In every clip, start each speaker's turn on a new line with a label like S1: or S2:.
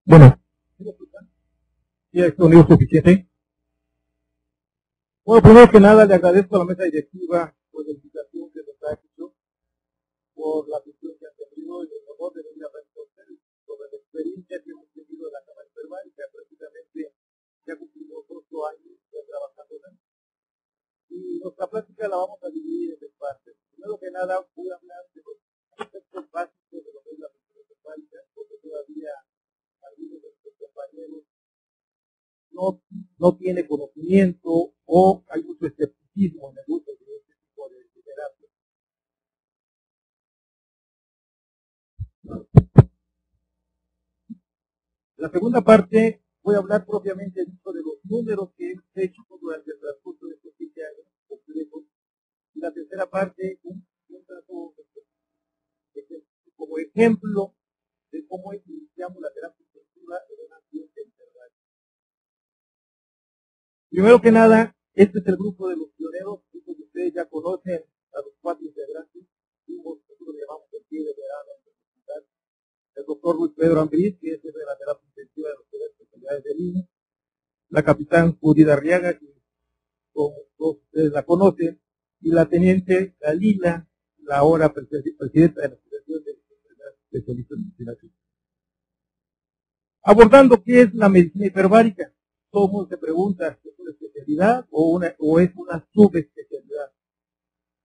S1: Bueno, ¿ya es sonido suficiente? Bueno, primero que nada le agradezco a la mesa directiva por la invitación que nos ha hecho, por la atención que han tenido y el honor de venir a responder sobre la experiencia que hemos tenido en la Cámara Hiperbárica. Precisamente ya cumplimos 8 años trabajando en ella. Y nuestra plática la vamos a dividir en 2 partes. Primero que nada voy a hablar de los conceptos básicos de lo que es la presión hiperbárica, porque todavía algunos de nuestros compañeros no tiene conocimiento o hay mucho escepticismo en el uso de este tipo de terapia. La segunda parte voy a hablar propiamente de los números que hemos hecho durante el transcurso de estos 15 años completos. Y la tercera parte, un trato como ejemplo de cómo iniciamos la terapia intensiva en un ambiente hiperbárico. Primero que nada, este es el grupo de los pioneros, que ustedes ya conocen a los 4 integrantes. Nosotros llamamos el pie de verano en la universidad. El doctor Luis Pedro Ambriz, que es de la terapia intensiva de las especialidades de Lima. La capitán Judith Arriaga, que como todos ustedes la conocen. Y la teniente Galina, la ahora presidenta de la Asociación de Especialistas en Medicina. Abordando qué es la medicina hiperbárica. Todo el mundo se pregunta si es una especialidad o es una subespecialidad.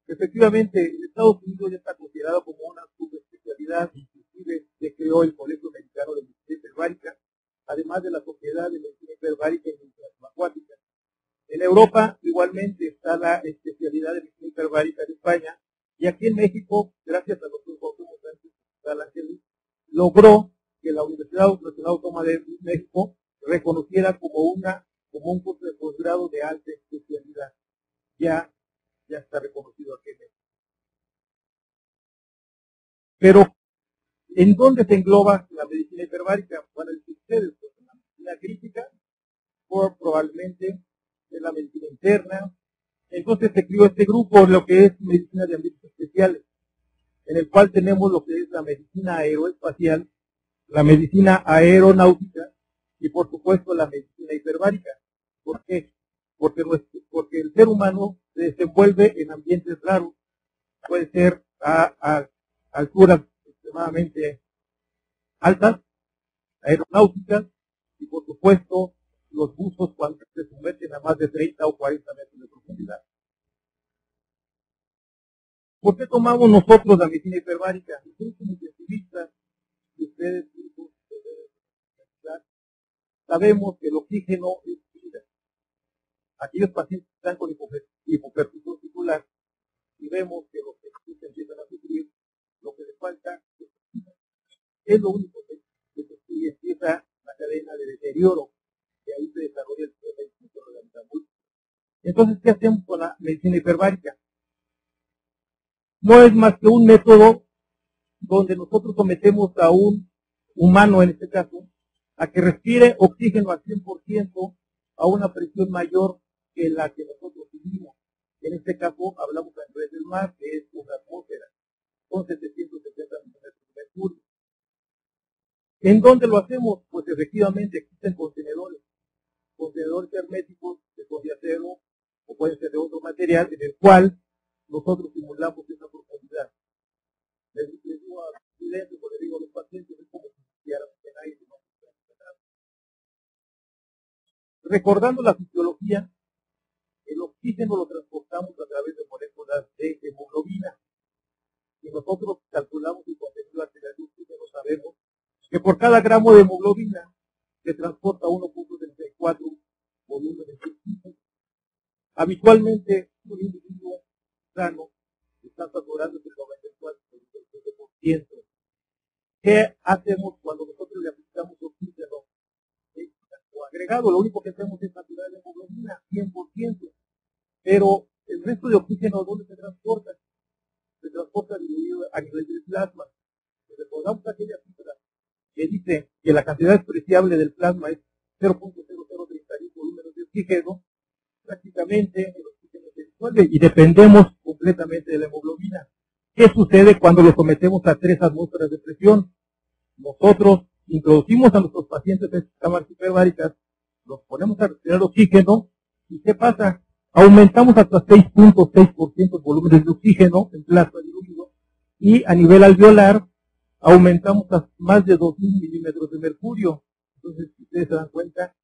S1: Efectivamente, en Estados Unidos ya está considerado como una subespecialidad, inclusive se creó el Colegio Mexicano de Medicina Hiperbárica, además de la Sociedad de Medicina Hiperbárica y Medicina Subacuática. En Europa igualmente está la especialidad de medicina hiperbárica en España, y aquí en México, gracias a los Cuauhtémoc Sánchez, logró que la Universidad Nacional Autónoma de México reconociera como un curso de posgrado de alta especialidad. Ya está reconocido aquí en México. Pero, ¿en dónde se engloba la medicina hiperbárica? Van a decir ustedes, pues, en la medicina crítica, o probablemente en la medicina interna. Entonces se creó este grupo, lo que es medicina de ambientes especiales, en el cual tenemos lo que es la medicina aeroespacial, la medicina aeronáutica y por supuesto la medicina hiperbárica. ¿Por qué? Porque el ser humano se desenvuelve en ambientes raros, puede ser a alturas extremadamente altas, aeronáuticas, y por supuesto los buzos cuando se sumergen a más de 30 o 40 metros de profundidad. ¿Por qué tomamos nosotros la medicina hiperbárica? Nosotros como intensivistas, y ustedes sabemos que el oxígeno es vida. Aquellos pacientes que están con hipoperfusión tisular y vemos que los que empiezan a sufrir, lo que les falta es lo único que y empieza la cadena de deterioro, que ahí se desarrolla el sistema de la metabólica. Entonces, ¿qué hacemos con la medicina hiperbárica? No es más que un método donde nosotros sometemos a un humano, en este caso, a que respire oxígeno al 100% a una presión mayor que la que nosotros vivimos. En este caso, hablamos a nivel del mar, que es una atmósfera, con 770 milímetros de mercurio. ¿En dónde lo hacemos? Pues efectivamente existen contenedores herméticos que son de acero o pueden ser de otro material, en el cual nosotros simulamos esa profundidad. Les digo a los estudiantes, o les digo a los pacientes, es como si hicieran en aire. Recordando la fisiología, el oxígeno lo transportamos a través de moléculas de hemoglobina. Si nosotros calculamos el contenido arterial de oxígeno, sabemos que por cada gramo de hemoglobina se transporta 1.34 volúmenes de oxígeno. Habitualmente, un individuo sano está saturando el 94%. ¿Qué hacemos cuando nosotros le aplicamos oxígeno o agregado? Lo único que hacemos es saturar la hemoglobina 100%. Pero el resto de oxígeno, ¿dónde se transporta? Se transporta diluido a nivel del plasma. Si recordamos aquella cifra que dice que la cantidad despreciable del plasma es 0.0031 volúmenes de oxígeno, prácticamente el oxígeno se disuelve y dependemos completamente de la hemoglobina. ¿Qué sucede cuando lo sometemos a 3 atmósferas de presión? Nosotros introducimos a nuestros pacientes en cámaras hiperbáricas, los ponemos a respirar oxígeno, ¿y qué pasa? Aumentamos hasta 6.6% el volumen de oxígeno en plasma diluido, y a nivel alveolar aumentamos a más de 2.000 milímetros de mercurio. Entonces, si ustedes se dan cuenta,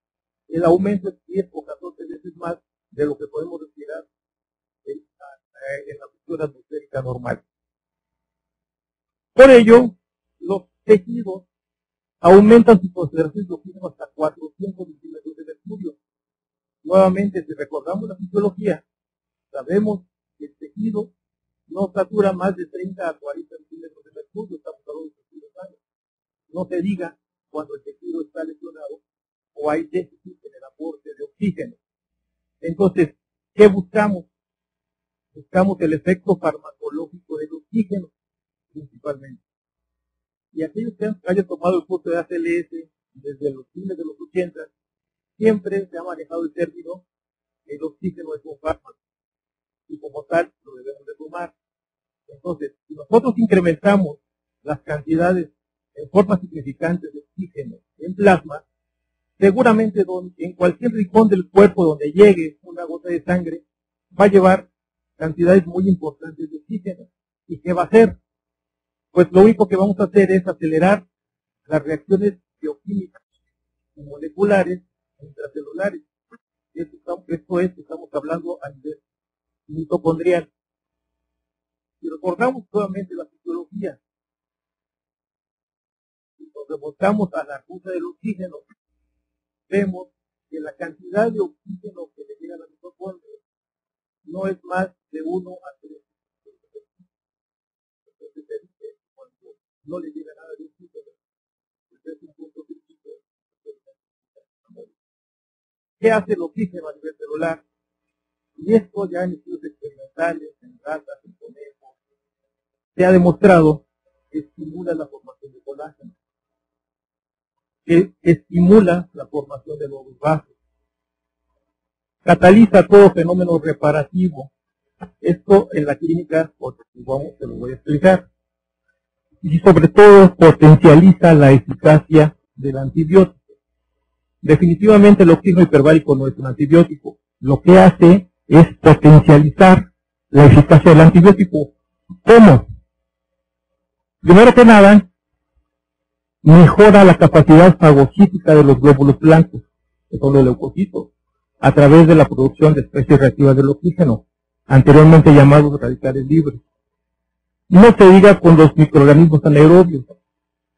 S1: el aumento es 10 o 14 veces más de lo que podemos respirar en la presión atmosférica normal. Por ello, los tejidos aumentan su concentración de oxígeno hasta 400 milímetros de mercurio. Nuevamente, si recordamos la fisiología, sabemos que el tejido no satura más de 30 a 40 milímetros de mercurio, estamos hablando de tejidos sanos. No se diga cuando el tejido está lesionado o hay déficit en el aporte de oxígeno. Entonces, ¿qué buscamos? Buscamos el efecto farmacológico del oxígeno, principalmente. Y aquellos que hayan tomado el curso de ACLS desde los fines de los 80, siempre se ha manejado el término el oxígeno es un fármaco, y como tal lo debemos de tomar. Entonces, si nosotros incrementamos las cantidades en forma significante de oxígeno en plasma, seguramente en cualquier rincón del cuerpo donde llegue una gota de sangre, va a llevar cantidades muy importantes de oxígeno. ¿Y qué va a hacer? Pues lo único que vamos a hacer es acelerar las reacciones bioquímicas y moleculares intracelulares. Esto es, estamos hablando a nivel mitocondrial. Si recordamos nuevamente la fisiología, si nos remontamos a la ruta del oxígeno, vemos que la cantidad de oxígeno que le llega a la mitocondria no es más de 1 a 3. Cuando no le llega nada de oxígeno, pues es un punto crítico. ¿Qué hace el oxígeno a nivel celular? Y esto ya en estudios experimentales, en ratas, en conejos, se ha demostrado que estimula la formación de colágeno, que estimula la formación de nuevos vasos, cataliza todo fenómeno reparativo. Esto en la clínica, te lo voy a explicar. Y sobre todo potencializa la eficacia del antibiótico. Definitivamente el oxígeno hiperbárico no es un antibiótico. Lo que hace es potencializar la eficacia del antibiótico. ¿Cómo? Primero que nada, mejora la capacidad fagocítica de los glóbulos blancos, que son los leucocitos, a través de la producción de especies reactivas del oxígeno, anteriormente llamados radicales libres. No se diga con los microorganismos anaerobios.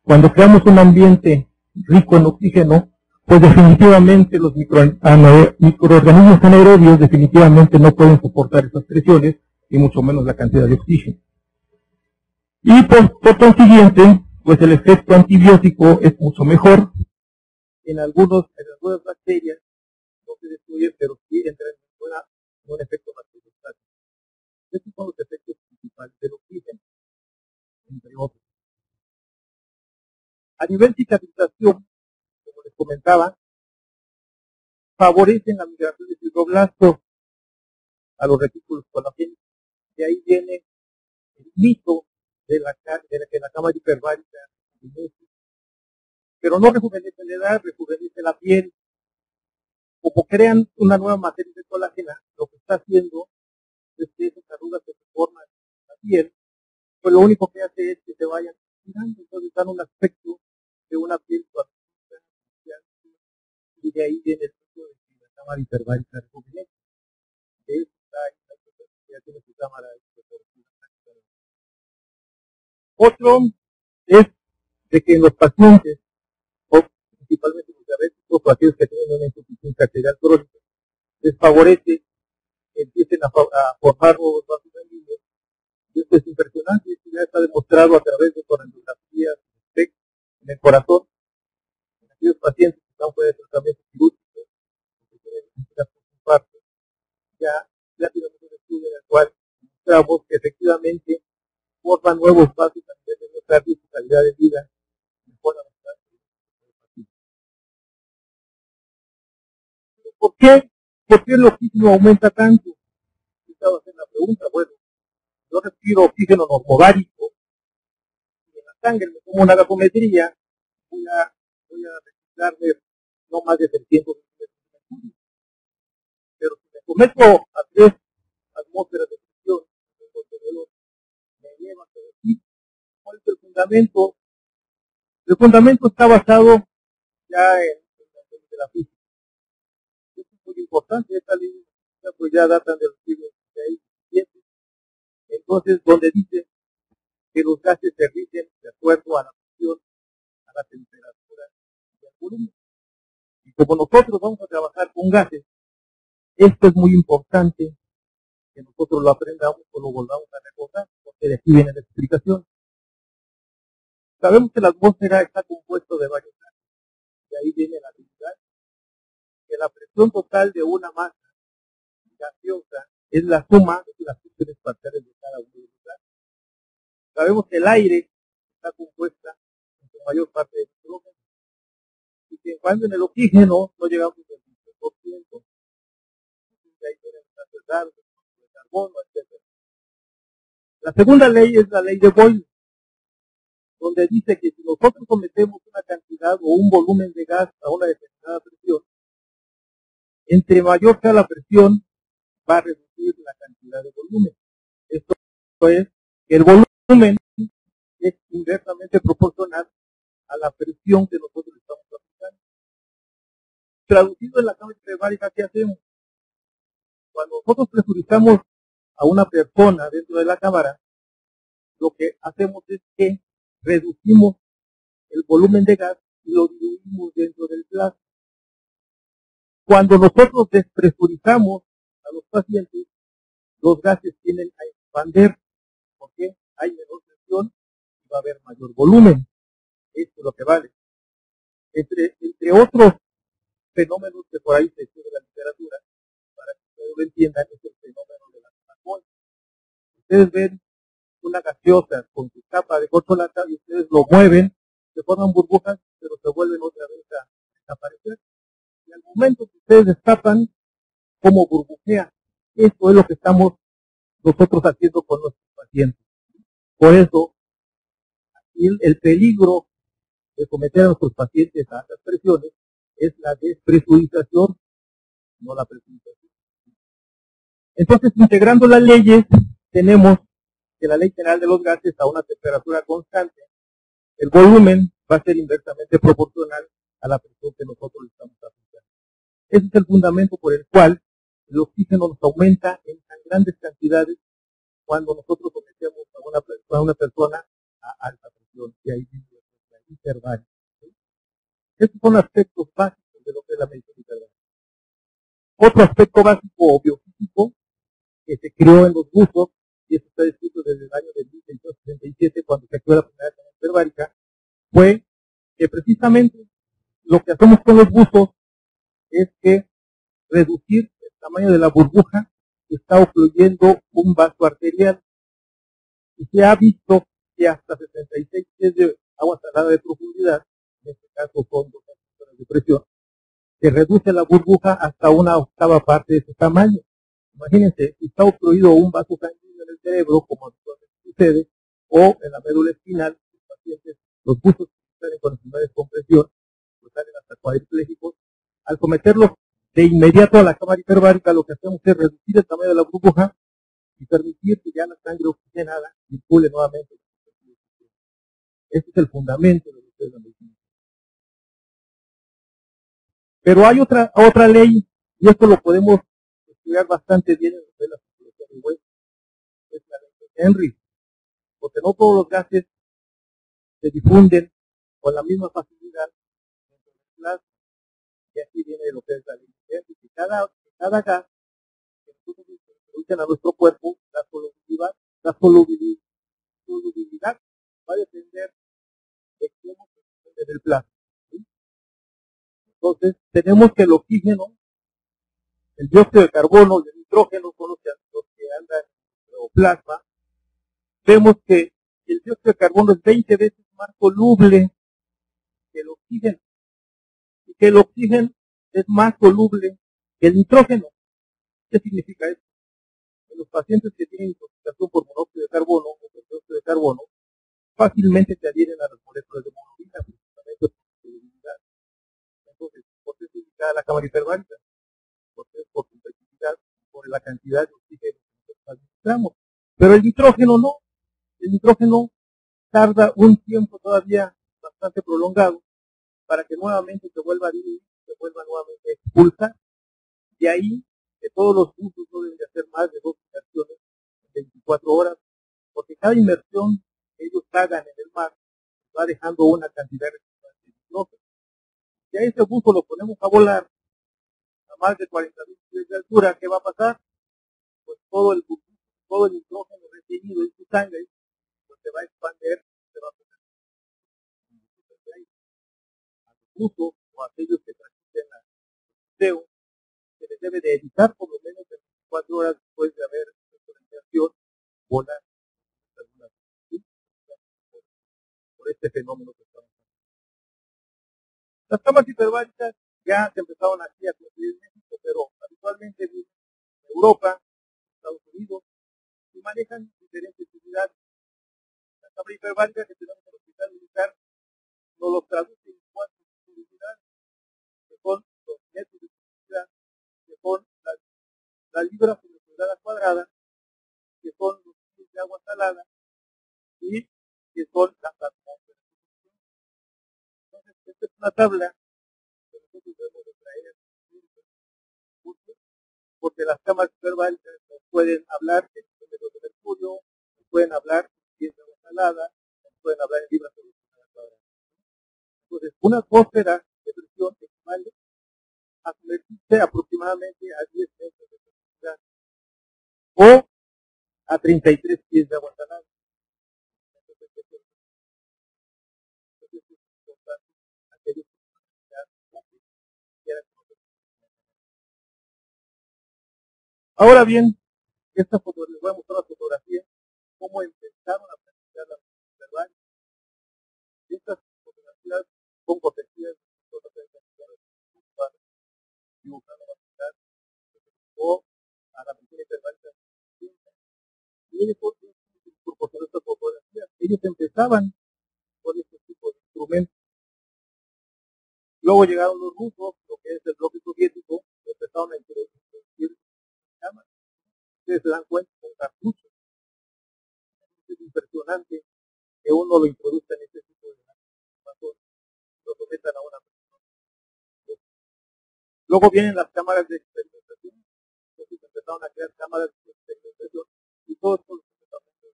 S1: Cuando creamos un ambiente rico en oxígeno, pues definitivamente los microorganismos anaerobios definitivamente no pueden soportar esas presiones y mucho menos la cantidad de oxígeno. Y por consiguiente, pues el efecto antibiótico es mucho mejor. En algunas bacterias no se destruye, pero sí entra en un efecto bacteriostático. Estos son los efectos principales del oxígeno, entre otros. A nivel cicatrización, como les comentaba, favorecen la migración de fibroblastos a los retículos colágenos. De ahí viene el mito de que la cámara hiperbárica rejuvenece. Pero no rejuvenece la edad, rejuvenece la piel. Como crean una nueva materia de colágeno, lo que está haciendo es que esas arrugas que se forman en la piel, pues lo único que hace es que se vayan estirando, entonces dan un aspecto de una piel suavecita, y de ahí viene el mito de que la cámara hiperbárica rejuvenece. De eso está ya tiene su cámara de Otro es de que en los pacientes, o principalmente los diabéticos o aquellos que tienen una insuficiencia arterial crónica, les favorece que empiecen a formar nuevos vasos sanguíneos. Y esto es impresionante, esto ya está demostrado a través de coronografías en el corazón, en aquellos pacientes que están fuera de tratamiento quirúrgico, que tienen infarto, ya tenemos un estudio en el cual demostramos que efectivamente forman nuevos vasos a nivel de miocardio y su calidad de vida mejora bastante. ¿Por qué el oxígeno aumenta tanto? Estaba haciendo la pregunta. Bueno, yo respiro oxígeno normodárico y en la sangre me tomo una gasometría, muy voy a reciclarme no más de 300 metros. Pero si me someto a 3 atmósferas de presión, el contenedor me lleva a decir cuál es el fundamento. El fundamento está basado ya en las leyes de la física. Esto es muy importante, esta ley pues ya datan del siglo XVI y XVII. Entonces, donde dice que los gases se rigen de acuerdo a la presión, a la temperatura y al volumen. Y como nosotros vamos a trabajar con gases, esto es muy importante que nosotros lo aprendamos o lo volvamos a recordar, porque de aquí viene la explicación. Sabemos que la atmósfera está compuesta de varios gases, de ahí viene la densidad, que la presión total de una masa gaseosa es la suma de las presiones parciales de cada uno de los gases. Sabemos que el aire está compuesta en su mayor parte de nitrógeno, y que en cambio en el oxígeno no llegamos al 15%. De ahí vienen las gases, el carbono, etc. La segunda ley es la ley de Boyle, donde dice que si nosotros sometemos una cantidad o un volumen de gas a una determinada presión, entre mayor sea la presión, va a reducir la cantidad de volumen. Esto es que el volumen es inversamente proporcional a la presión que nosotros estamos aplicando. Traducido en la cámara hiperbárica, ¿qué hacemos? Cuando nosotros presurizamos a una persona dentro de la cámara, lo que hacemos es que reducimos el volumen de gas y lo diluimos dentro del plasma. Cuando nosotros despresurizamos a los pacientes, los gases tienden a expandir, porque hay menor presión y va a haber mayor volumen. Esto es lo que vale. Entre otros fenómenos que por ahí se estudia en la literatura, para que ustedes lo entiendan, es el fenómeno de la colapón. Ustedes ven una gaseosa con su capa de corcholata y ustedes lo mueven, se forman burbujas, pero se vuelven otra vez a desaparecer. Y al momento que ustedes destapan, como burbujea. Esto es lo que estamos nosotros haciendo con nuestros pacientes. Por eso, el peligro de someter a nuestros pacientes a altas presiones es la despresurización, no la presurización. Entonces, integrando las leyes, tenemos que la ley general de los gases a una temperatura constante, el volumen va a ser inversamente proporcional a la presión que nosotros estamos aplicando. Ese es el fundamento por el cual el oxígeno nos aumenta en tan grandes cantidades cuando nosotros sometemos a una persona a alta presión, y ahí viene la hiperbárica. ¿Sí? Estos son aspectos básicos de lo que es la medicina hiperbárica. Otro aspecto básico o biofísico que se creó en los buzos, y esto está descrito desde el año de 1667, cuando se creó la primera cámara hiperbárica, fue que precisamente lo que hacemos con los buzos es que reducir el tamaño de la burbuja que está ocluyendo un vaso arterial. Y se ha visto que hasta 66 pies de agua salada de profundidad, en este caso son 2 atmósferas de presión, se reduce la burbuja hasta una octava parte de su tamaño. Imagínense, si está obstruido un vaso sanguíneo en el cerebro, como sucede, o en la médula espinal, los pacientes, los buzos que salen con enfermedades de compresión, pues salen hasta cuadriplégicos. Al someterlos de inmediato a la cámara hiperbárica, lo que hacemos es reducir el tamaño de la burbuja y permitir que ya la sangre oxigenada circule nuevamente. Este es el fundamento de lo que es la medicina. Pero hay otra ley, y esto lo podemos estudiar bastante bien en la psicología de West, es la ley de Henry, porque no todos los gases se difunden con la misma facilidad dentro del plasma, y aquí viene lo que es la ley de Henry, que cada gas que nosotros introducen a nuestro cuerpo, la solubilidad va a depender de cómo se difunde en el plasma. ¿Sí? Entonces, tenemos que el oxígeno, el dióxido de carbono y el nitrógeno son los que andan en el plasma. Vemos que el dióxido de carbono es 20 veces más soluble que el oxígeno, y que el oxígeno es más soluble que el nitrógeno. ¿Qué significa esto? En los pacientes que tienen intoxicación por monóxido de carbono o por dióxido de carbono, fácilmente se adhieren a las moléculas de hemoglobina, precisamente a la cámara hiperbárica, porque es por competitividad, por la cantidad de oxígeno que administramos. Pero el nitrógeno no. El nitrógeno tarda un tiempo todavía bastante prolongado para que nuevamente se vuelva a diluir, se vuelva nuevamente a expulsar. De ahí que todos los buzos no deben de hacer más de 2 inmersiones en 24 horas, porque cada inmersión que ellos hagan en el mar va dejando una cantidad de nitrógeno. Si a ese buzo lo ponemos a volar a más de 40.000 pies de altura, ¿qué va a pasar? Pues todo el nitrógeno retenido en su sangre pues se va a expandir, se va a poner a los buzos o a aquellos que practiquen el buceo, se les debe de evitar por lo menos 24 horas después de haber hecho la inmersión volar por este fenómeno que estamos haciendo. Las cámaras hiperbáricas ya se empezaron aquí a construir en México, pero habitualmente en Europa, Estados Unidos, y manejan diferentes unidades. La cámara hiperbárica que tenemos en el hospital militar nos lo traduce en 4 unidades, que son los metros de profundidad, que son la libra sobre pulgada cuadrada, que son los kilos de agua salada y que son las atmósferas. Entonces, esta es una tabla que nosotros debemos de traer, porque las cámaras hiperbáricas nos pueden hablar en números de mercurio, nos pueden hablar en kilos de agua salada, nos pueden hablar en libras sobre pulgada cuadrada. Entonces, una atmósfera de presión equivale a sumergirse aproximadamente a 10 metros de profundidad o a 33 pies de agua salada. Ahora bien, esta foto, les voy a mostrar la fotografía, cómo empezaron a practicar la hiperbárica. Estas fotografías son cortesías de las o a la medicina hiperbárica. Y ellos proporcionaron estas fotografías. Ellos empezaban con este tipo de instrumentos. Luego llegaron los rusos, lo que es el bloque soviético, empezaron a introducir cámaras. Ustedes se dan cuenta con cartuchos. Es impresionante que uno lo introduzca en este tipo de cámaras, lo sometan a una persona. Luego vienen las cámaras de experimentación. Entonces empezaron a crear cámaras de experimentación y todo esto lo empezaron a hacer.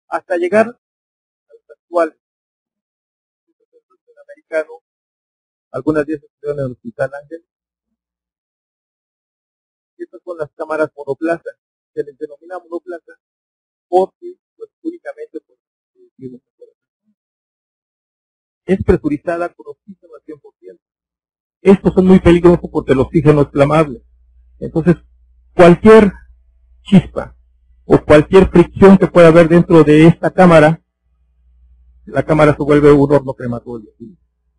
S1: Hasta llegar a los actuales. El americano, algunas veces estuvieron en el Hospital Ángel. Estas son las cámaras monoplaza. Se les denomina monoplaza porque pues, únicamente es presurizada con oxígeno al 100%. Estos son muy peligrosos porque el oxígeno es flamable. Entonces, cualquier chispa o cualquier fricción que pueda haber dentro de esta cámara, la cámara se vuelve un horno crematorio.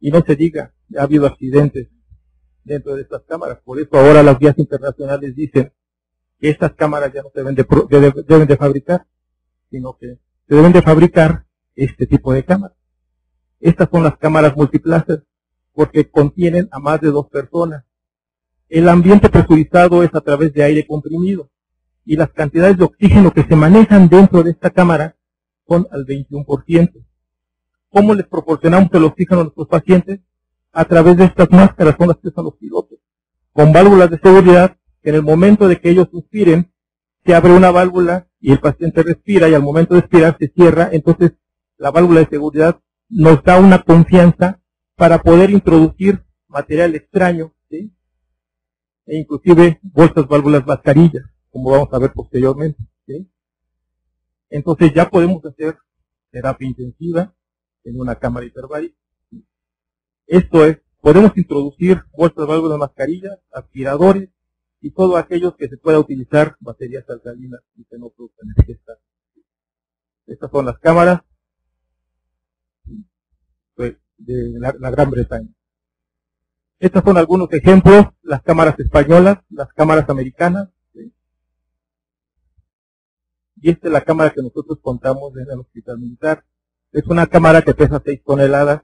S1: Y no se diga, ha habido accidentes dentro de estas cámaras. Por eso ahora las guías internacionales dicen que estas cámaras ya no se deben de fabricar, sino que se deben de fabricar este tipo de cámaras. Estas son las cámaras multiplazas porque contienen a más de 2 personas. El ambiente presurizado es a través de aire comprimido y las cantidades de oxígeno que se manejan dentro de esta cámara son al 21%. ¿Cómo les proporcionamos el oxígeno a nuestros pacientes? A través de estas máscaras, son las que usan los pilotos, con válvulas de seguridad, que en el momento de que ellos suspiren, se abre una válvula y el paciente respira y al momento de expirar se cierra, entonces la válvula de seguridad nos da una confianza para poder introducir material extraño, ¿sí? E inclusive bolsas, válvulas, mascarillas, como vamos a ver posteriormente, ¿sí? Entonces ya podemos hacer terapia intensiva en una cámara hiperbárica. Esto es, podemos introducir bolsas, válvulas, mascarillas, aspiradores y todo aquello que se pueda utilizar baterías alcalinas y que no produzcan estas. Estas son las cámaras de la Gran Bretaña. Estos son algunos ejemplos, las cámaras españolas, las cámaras americanas, ¿sí? Y esta es la cámara que nosotros contamos en el Hospital Militar. Es una cámara que pesa 6 toneladas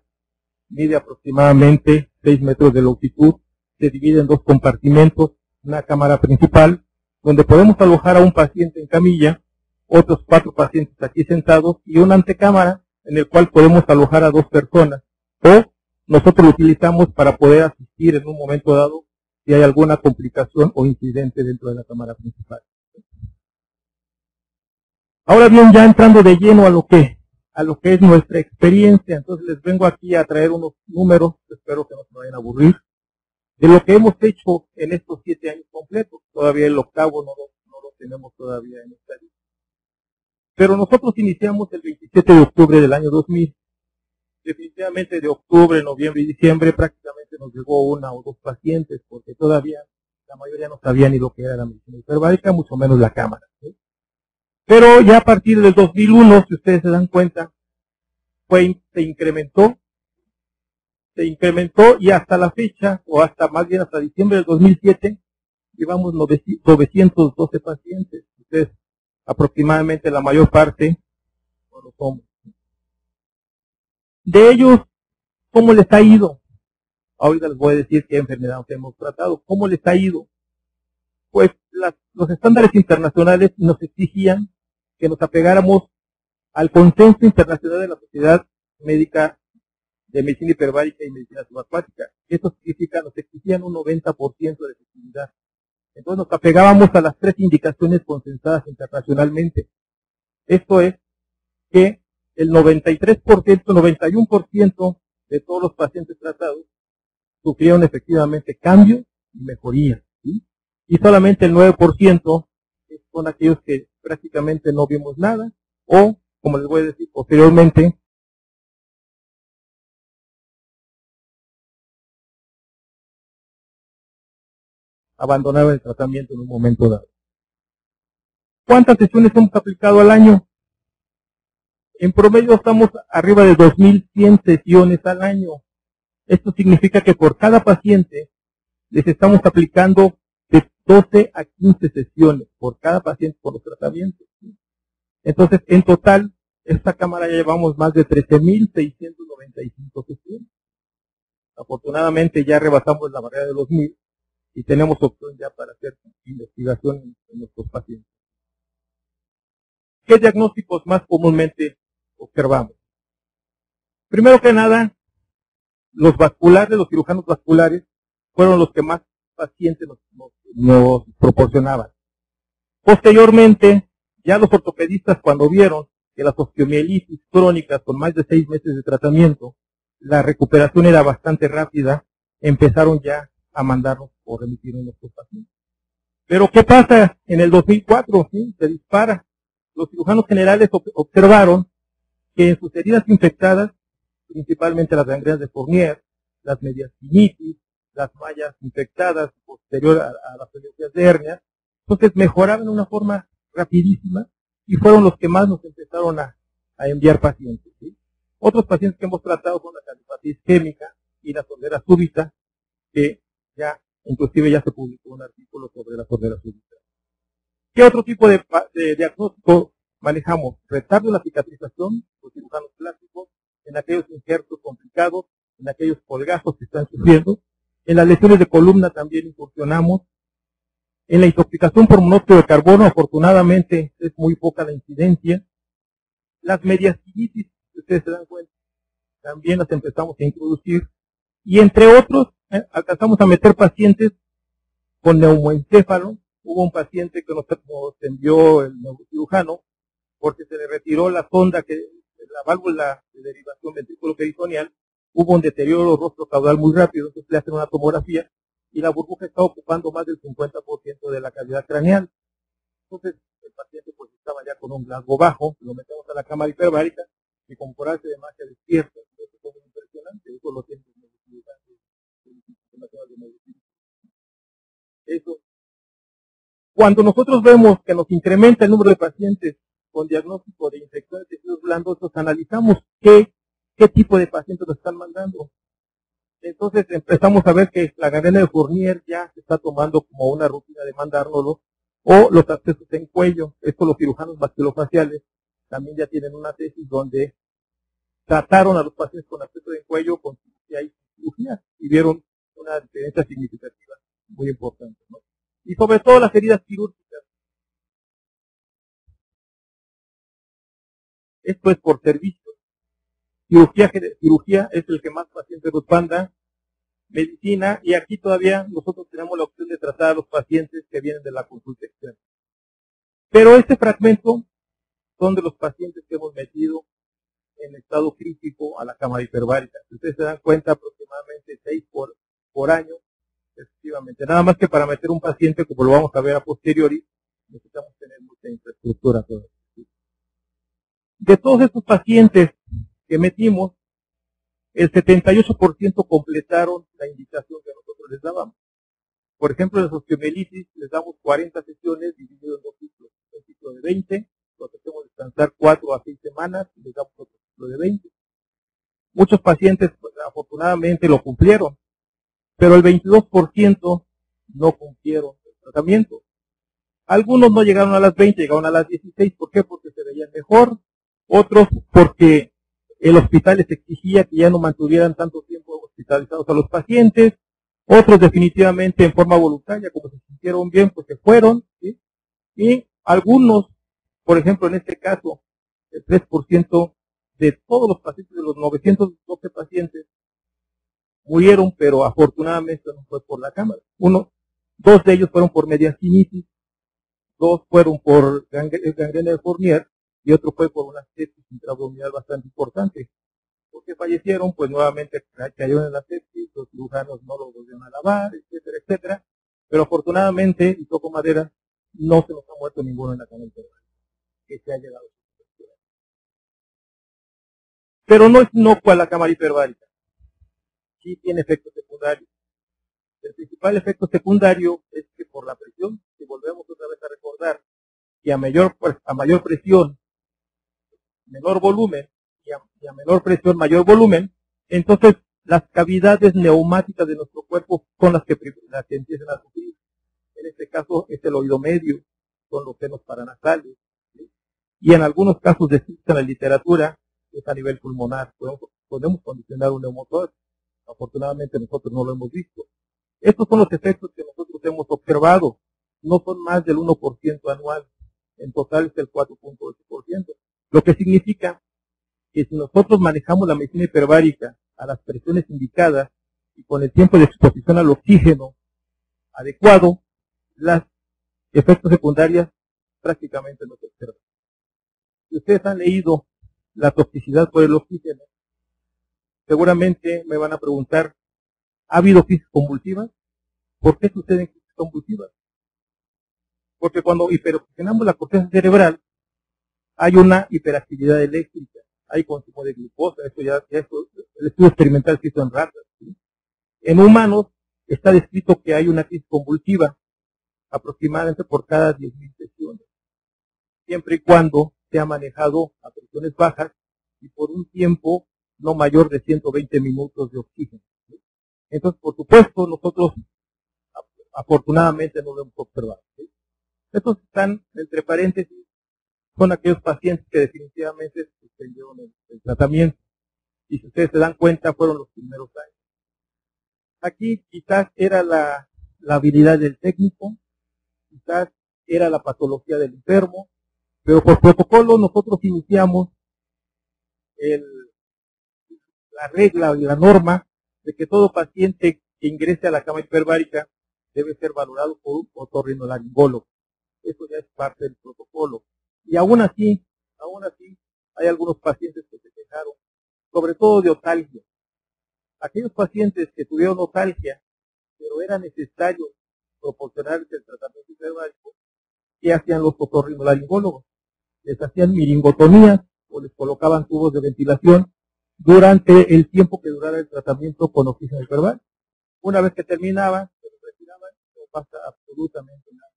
S1: mide aproximadamente 6 metros de longitud, se divide en 2 compartimentos, una cámara principal, donde podemos alojar a un paciente en camilla, otros 4 pacientes aquí sentados, y una antecámara en el cual podemos alojar a 2 personas, o nosotros lo utilizamos para poder asistir en un momento dado si hay alguna complicación o incidente dentro de la cámara principal. Ahora bien, ya entrando de lleno a lo que es nuestra experiencia, entonces les vengo aquí a traer unos números, espero que no se vayan a aburrir, de lo que hemos hecho en estos 7 años completos. Todavía el octavo no lo tenemos todavía en esta lista. Pero nosotros iniciamos el 27 de octubre del año 2000. Definitivamente de octubre, noviembre y diciembre prácticamente nos llegó 1 o 2 pacientes, porque todavía la mayoría no sabía ni lo que era la medicina hiperbárica, mucho menos la cámara, ¿sí? Pero ya a partir del 2001, si ustedes se dan cuenta, se incrementó y hasta la fecha, o hasta más bien hasta diciembre del 2007, llevamos 912 pacientes. Ustedes, aproximadamente la mayor parte, no lo somos. De ellos, ¿cómo les ha ido? Ahorita les voy a decir qué enfermedad hemos tratado. ¿Cómo les ha ido? Pues los estándares internacionales nos exigían que nos apegáramos al consenso internacional de la Sociedad Médica de Medicina Hiperbárica y Medicina Subacuática. Eso significa, nos exigían un 90% de efectividad. Entonces nos apegábamos a las 3 indicaciones consensadas internacionalmente. Esto es que el 93%, 91% de todos los pacientes tratados sufrieron efectivamente cambios y mejorías, ¿sí? Y solamente el 9% son aquellos que prácticamente no vimos nada, o, como les voy a decir posteriormente, abandonaron el tratamiento en un momento dado. ¿Cuántas sesiones hemos aplicado al año? En promedio estamos arriba de 2.100 sesiones al año. Esto significa que por cada paciente les estamos aplicando de 12 a 15 sesiones por cada paciente por los tratamientos. Entonces, en total, esta cámara ya llevamos más de 13.695 sesiones. Afortunadamente ya rebasamos la barrera de los 1.000 y tenemos opción ya para hacer investigación en nuestros pacientes. ¿Qué diagnósticos más comúnmente observamos? Primero que nada, los vasculares, los cirujanos vasculares, fueron los que más pacientes nos proporcionaban. Posteriormente, ya los ortopedistas, cuando vieron que las osteomielitis crónicas con más de 6 meses de tratamiento, la recuperación era bastante rápida, empezaron ya a mandarnos o remitirnos a nuestros pacientes. Pero ¿qué pasa? En el 2004, ¿sí? Se dispara. Los cirujanos generales observaron que en sus heridas infectadas, principalmente las gangrenas de Fournier, las mediastinitis, las mallas infectadas posterior a las cirugías de hernia, entonces mejoraron de una forma rapidísima y fueron los que más nos empezaron a enviar pacientes, ¿sí? Otros pacientes que hemos tratado son la cardiopatía isquémica y la sordera súbita, que ya, inclusive ya se publicó un artículo sobre la sordera súbita. ¿Qué otro tipo de diagnóstico manejamos? Retardo de la cicatrización, los cirujanos plásticos, en aquellos injertos complicados, en aquellos colgazos que están sufriendo. En las lesiones de columna también incursionamos. En la intoxicación por monóxido de carbono, afortunadamente, es muy poca la incidencia. Las mediastinitis, ustedes se dan cuenta, también las empezamos a introducir. Y entre otros, alcanzamos a meter pacientes con neumoencéfalo. Hubo un paciente que nos envió el neurocirujano porque se le retiró la sonda, la válvula de derivación ventrículo-peritoneal. Hubo un deterioro rostro caudal muy rápido, entonces le hacen una tomografía y la burbuja está ocupando más del 50% de la cavidad craneal. Entonces el paciente pues estaba ya con un Glasgow bajo, lo metemos a la cámara hiperbárica y con coraje de marcha despierta. Eso fue muy impresionante, eso lo tienen los eso. Cuando nosotros vemos que nos incrementa el número de pacientes con diagnóstico de infección de tejidos blandos, entonces analizamos qué tipo de pacientes nos están mandando. Entonces empezamos a ver que la gangrena de Fournier ya se está tomando como una rutina de mandárnoslo, o los abscesos en cuello. Esto los cirujanos maxilofaciales también ya tienen una tesis donde trataron a los pacientes con absceso de cuello con cirugía y vieron una diferencia significativa muy importante, ¿no? Y sobre todo las heridas quirúrgicas. Esto es por servicio. Cirugía es el que más pacientes nos manda, medicina, y aquí todavía nosotros tenemos la opción de tratar a los pacientes que vienen de la consulta externa. Pero este fragmento son de los pacientes que hemos metido en estado crítico a la cámara hiperbárica. Si ustedes se dan cuenta, aproximadamente 6 por año, efectivamente. Nada más que para meter un paciente, como lo vamos a ver a posteriori, necesitamos tener mucha infraestructura todavía. De todos estos pacientes que metimos, el 78% completaron la indicación que nosotros les dábamos. Por ejemplo, en la osteomielitis les damos 40 sesiones dividido en 2 ciclos. Un ciclo de 20, los hacemos descansar 4 a 6 semanas y les damos otro ciclo de 20. Muchos pacientes, pues, afortunadamente, lo cumplieron, pero el 22% no cumplieron el tratamiento. Algunos no llegaron a las 20, llegaron a las 16. ¿Por qué? Porque se veían mejor. Otros porque el hospital les exigía que ya no mantuvieran tanto tiempo hospitalizados a los pacientes. Otros definitivamente en forma voluntaria, como se sintieron bien, pues se fueron, ¿sí? Y algunos, por ejemplo, en este caso, el 3% de todos los pacientes, de los 912 pacientes, murieron, pero afortunadamente no fue por la cámara. Dos de ellos fueron por mediastinitis, 2 fueron por gangrena de Fournier y otro fue por una sepsis intraabdominal bastante importante. Porque fallecieron, pues nuevamente cayeron en la sepsis, los cirujanos no los volvieron a lavar, etcétera, etcétera. Pero afortunadamente, y toco madera, no se nos ha muerto ninguno en la cámara hiperbárica que se ha llegado. Pero no es inocua la cámara hiperbárica. Sí tiene efectos secundarios. El principal efecto secundario es que por la presión, si volvemos otra vez a recordar, que a mayor presión, menor volumen, y a menor presión, mayor volumen, entonces las cavidades neumáticas de nuestro cuerpo son las que empiezan a sufrir. En este caso es el oído medio, son los senos paranasales, ¿sí? Y en algunos casos descritos en la literatura es a nivel pulmonar. Podemos condicionar un neumotórax. Afortunadamente nosotros no lo hemos visto. Estos son los efectos que nosotros hemos observado. No son más del 1% anual. En total es el 4.8%. Lo que significa que si nosotros manejamos la medicina hiperbárica a las presiones indicadas y con el tiempo de exposición al oxígeno adecuado, los efectos secundarios prácticamente no se observan. Si ustedes han leído la toxicidad por el oxígeno, seguramente me van a preguntar, ¿ha habido crisis convulsivas? ¿Por qué suceden crisis convulsivas? Porque cuando hiperoxigenamos la corteza cerebral, hay una hiperactividad eléctrica, hay consumo de glucosa, el estudio experimental se hizo en ratas, ¿sí? En humanos está descrito que hay una crisis convulsiva aproximadamente por cada 10.000 sesiones, siempre y cuando sea manejado a presiones bajas y por un tiempo no mayor de 120 minutos de oxígeno, ¿sí? Entonces, por supuesto, nosotros afortunadamente no lo hemos observado, ¿sí? Estos están entre paréntesis, son aquellos pacientes que definitivamente suspendieron el tratamiento. Y si ustedes se dan cuenta, fueron los primeros años. Aquí quizás era la habilidad del técnico, quizás era la patología del enfermo, pero por protocolo nosotros iniciamos la regla y la norma de que todo paciente que ingrese a la cama hiperbárica debe ser valorado por un otorrinolaringólogo. Eso ya es parte del protocolo. Y aún así, hay algunos pacientes que se quejaron, sobre todo de otalgia. Aquellos pacientes que tuvieron otalgia, pero era necesario proporcionarles el tratamiento hiperbárico, ¿qué hacían los otorrinolaringólogos? Les hacían miringotomías o les colocaban tubos de ventilación durante el tiempo que durara el tratamiento con oxígeno hiperbárico. Una vez que terminaban, se los retiraban, no pasa absolutamente nada.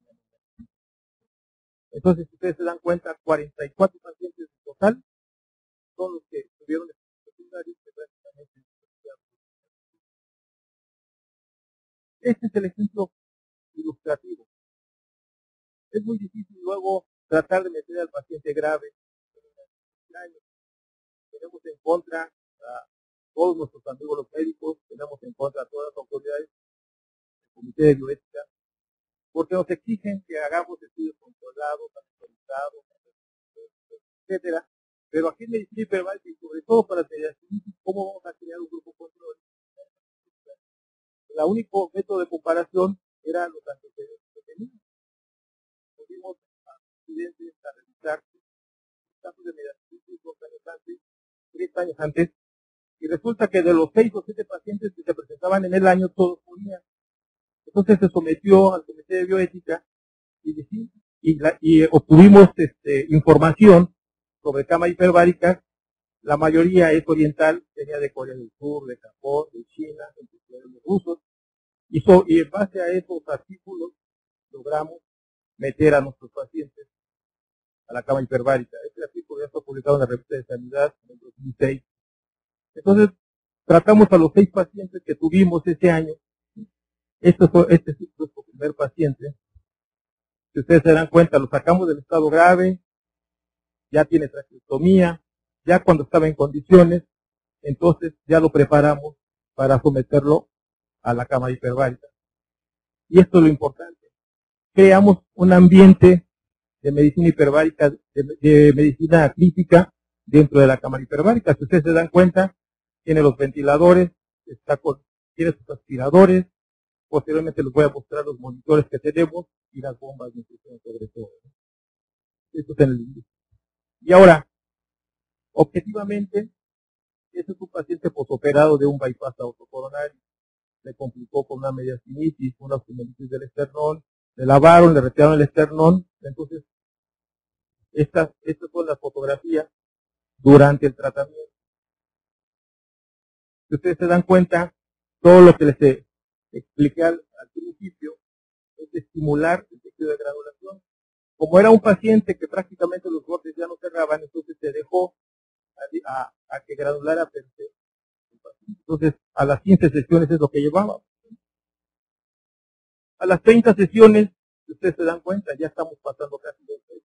S1: Entonces, si ustedes se dan cuenta, 44 pacientes en total son los que tuvieron efectos secundarios que prácticamente. Este es el ejemplo ilustrativo. Es muy difícil luego tratar de meter al paciente grave, tenemos en contra a todos nuestros amigos los médicos, tenemos en contra a todas las autoridades, el Comité de Bioética, porque nos exigen que hagamos estudios controlados, autorizados, etcétera. Pero aquí en medicina hiperbárica y sobre todo para la mediación, ¿cómo vamos a crear un grupo control? El único método de comparación era los antecedentes que teníamos. Tuvimos accidentes a realizar casos de mediación 3 años antes, y resulta que de los 6 o 7 pacientes que se presentaban en el año, todos morían. Entonces se sometió al Comité de Bioética y obtuvimos información sobre camas hiperbáricas. La mayoría es oriental, venía de Corea del Sur, de Japón, de China, de los rusos, y en base a esos artículos logramos meter a nuestros pacientes a la cama hiperbárica. Este artículo ya fue publicado en la revista de Sanidad en el 2006. Entonces, tratamos a los 6 pacientes que tuvimos ese año. Este es nuestro primer paciente. Si ustedes se dan cuenta, lo sacamos del estado grave, ya tiene traqueostomía, ya cuando estaba en condiciones, entonces ya lo preparamos para someterlo a la cama hiperbárica. Y esto es lo importante. Creamos un ambiente de medicina hiperbárica, de medicina crítica dentro de la cámara hiperbárica. Si ustedes se dan cuenta, tiene los ventiladores, tiene sus aspiradores, posteriormente les voy a mostrar los monitores que tenemos y las bombas de infusión sobre todo. Esto es en el índice. Y ahora, objetivamente, este es un paciente posoperado de un bypass aortocoronario. Se complicó con una mediastinitis, una osteomielitis del esternón, le lavaron, le retiraron el esternón. Entonces, estas son las fotografías durante el tratamiento. Si ustedes se dan cuenta, todo lo que les expliqué al principio es estimular el tejido de granulación. Como era un paciente que prácticamente los bordes ya no cerraban, entonces se dejó a que granulara per se. Entonces, a las 15 sesiones es lo que llevábamos. A las 30 sesiones, si ustedes se dan cuenta, ya estamos pasando casi 2 meses.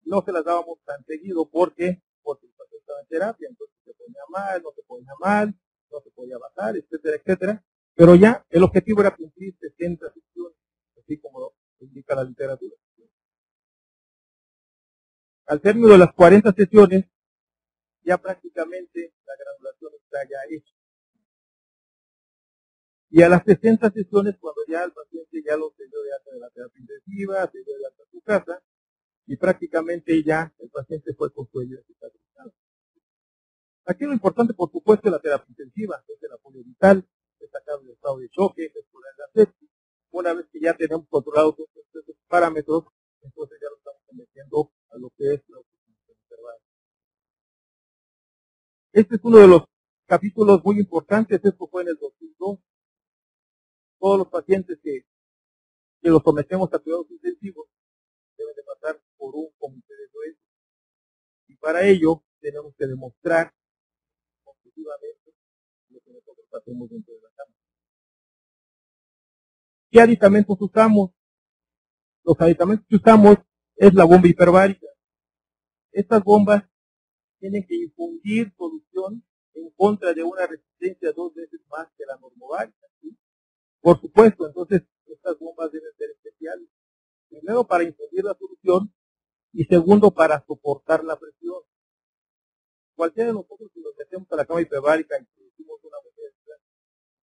S1: No se las dábamos tan seguido porque el paciente estaba en terapia, entonces se ponía mal, no se ponía mal, no se podía bajar, etcétera, etcétera. Pero ya el objetivo era cumplir 60 sesiones, así como lo indica la literatura. Al término de las 40 sesiones, ya prácticamente la granulación está ya hecha. Y a las 60 sesiones, cuando ya el paciente ya lo se dio de alta de la terapia intensiva, se dio de alta a su casa, y prácticamente ya el paciente fue con su herida cicatrizada. Aquí lo importante, por supuesto, es la terapia intensiva, es el apoyo vital, es sacar el estado de choque, es explorar la sepsis. Una vez que ya tenemos controlados estos parámetros, entonces ya lo estamos metiendo a lo que es la oxigenación cerebral. Este es uno de los capítulos muy importantes, esto fue en el 2002. Todos los pacientes que los sometemos a cuidados intensivos deben de pasar por un comité de bioética. Y para ello tenemos que demostrar objetivamente lo que nosotros hacemos dentro de la cama. ¿Qué aditamentos usamos? Los aditamentos que usamos es la bomba hiperbárica. Estas bombas tienen que infundir solución en contra de una resistencia 2 veces más que la normovárica. ¿Sí? Por supuesto, entonces estas bombas deben ser especiales. Primero para infundir la solución y segundo para soportar la presión. Cualquiera de nosotros, si nos metemos a la cama hiperbárica y producimos una muestra,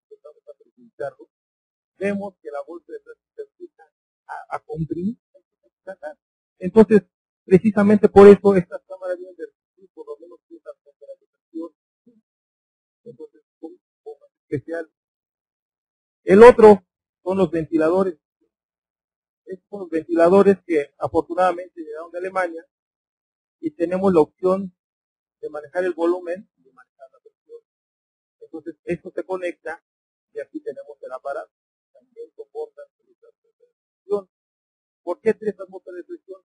S1: empezamos a presentarlo, vemos que la bolsa de plástico se empieza a comprimir. Entonces, precisamente por eso estas cámaras deben de recibir por lo menos 3 atmósferas de presión. Entonces, son bombas especiales. El otro son los ventiladores. Estos son los ventiladores que afortunadamente llegaron de Alemania y tenemos la opción de manejar el volumen y de manejar la presión. Entonces, esto se conecta y aquí tenemos el aparato. También soporta 3 atmósferas de presión. ¿Por qué 3 atmósferas de presión?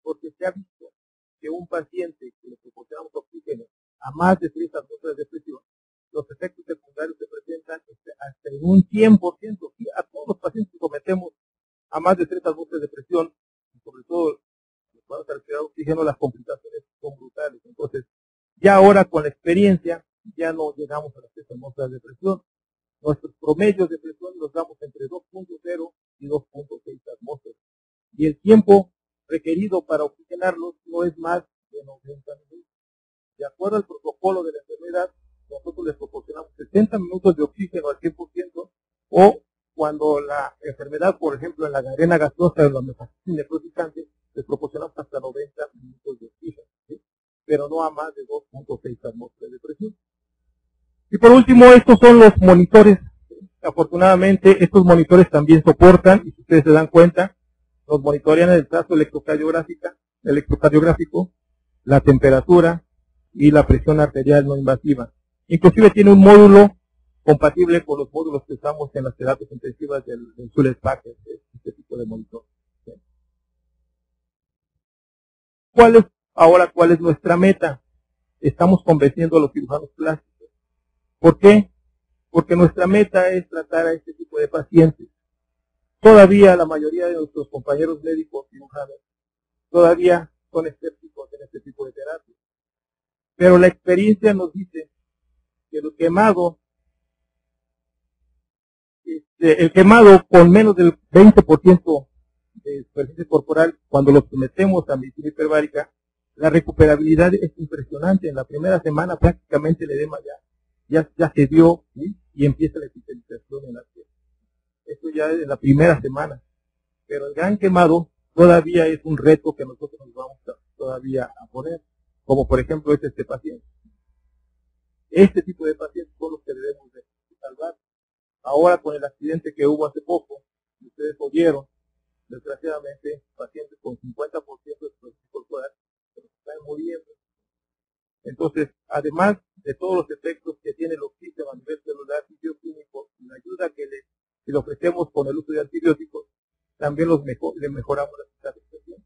S1: Porque se ha visto que un paciente que le proporcionamos oxígeno a más de 3 atmósferas de presión, los efectos secundarios se presentan hasta en un 100%. ¿Sí? A todos los pacientes que sometemos a más de 3 atmósferas de presión, y sobre todo cuando se requiere oxígeno, las complicaciones son brutales. Entonces, Ya ahora con la experiencia, ya no llegamos a las 3 atmósferas de presión. Nuestros promedios de presión los damos entre 2.0 y 2.6 atmósferas. Y el tiempo requerido para oxigenarlos no es más de 90 minutos. De acuerdo al protocolo de la enfermedad, nosotros les proporcionamos 60 minutos de oxígeno al 100%, o cuando la enfermedad, por ejemplo, en la gangrena gaseosa o la mefastitis necrotizante, les proporcionamos hasta 90 minutos de oxígeno, ¿sí? Pero no a más de 2.6 atmósferas de presión. Y por último, estos son los monitores. Afortunadamente, estos monitores también soportan, y si ustedes se dan cuenta, nos monitorean el trazo electrocardiográfico, la temperatura y la presión arterial no invasiva. Inclusive tiene un módulo compatible con los módulos que usamos en las terapias intensivas del Hewlett-Packard, este tipo de monitor. ¿Cuál es nuestra meta? Estamos convenciendo a los cirujanos plásticos. ¿Por qué? Porque nuestra meta es tratar a este tipo de pacientes. Todavía la mayoría de nuestros compañeros médicos cirujanos todavía son escépticos en este tipo de terapia. Pero la experiencia nos dice que el quemado con menos del 20% de superficie corporal, cuando lo sometemos a medicina hiperbárica, la recuperabilidad es impresionante. En la primera semana prácticamente el edema ya se dio, ¿sí? Y empieza la epitelización en la piel. Esto ya es en la primera semana. Pero el gran quemado todavía es un reto que nosotros nos vamos todavía a poner, como por ejemplo este paciente. Este tipo de pacientes son los que debemos de salvar. Ahora con el accidente que hubo hace poco, ustedes oyeron, desgraciadamente, pacientes con 50% de superficie corporal que están muriendo. Entonces, además de todos los efectos que tiene el oxígeno a nivel celular y bioquímico, y la ayuda que le ofrecemos con el uso de antibióticos, también le mejoramos la cicatrización.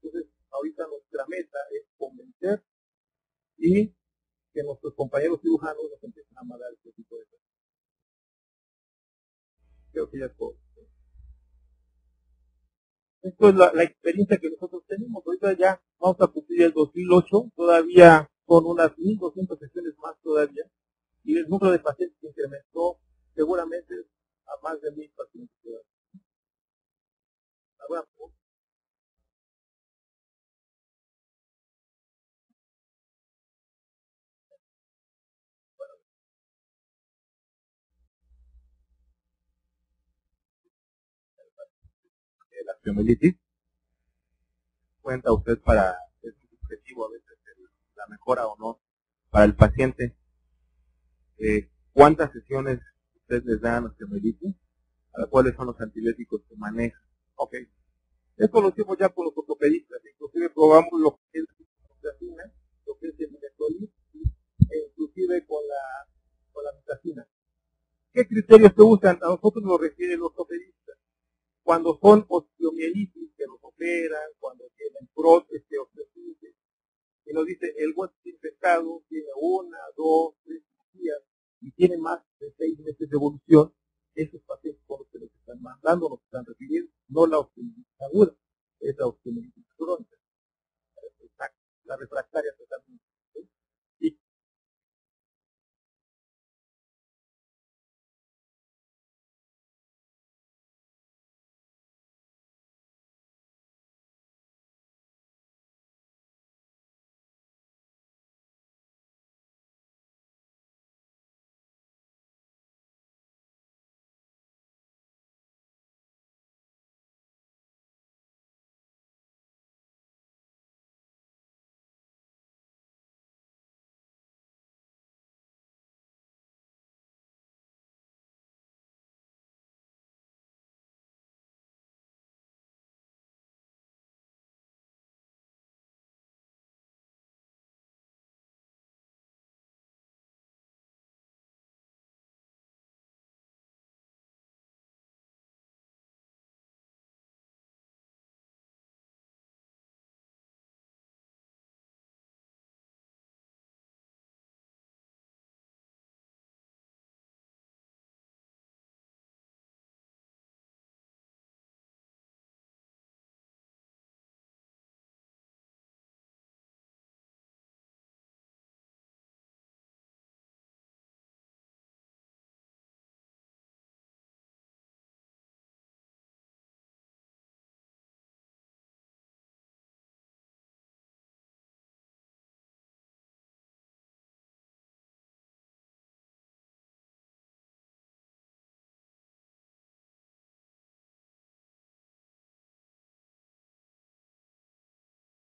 S1: Entonces, ahorita nuestra meta es convencer y que nuestros compañeros cirujanos nos empiecen a mandar este tipo de cosas. Creo que ya es todo. Esto es la experiencia que nosotros tenemos. Ahorita ya vamos a cumplir el 2008, todavía son unas 1.200 sesiones más todavía, y el número de pacientes se incrementó seguramente a más de 1.000 pacientes todavía. ¿Alguna pregunta? La osteomielitis cuenta usted para el objetivo a veces la mejora o no para el paciente. ¿Cuántas sesiones ustedes les dan a osteomielitis? ¿Cuáles son los antibióticos que manejan? Ok. Esto lo hicimos ya con los ortopedistas. Inclusive probamos lo que es la metacina, lo que es el mimetolid, e inclusive con la metacina. ¿Qué criterios se usan? A nosotros nos refiere el ortopedista. Cuando son osteomielitis que nos operan, cuando tienen prótesis, osteomielitis, y nos dice el hueso está infectado, tiene 1, 2, 3 días y tiene más de 6 meses de evolución,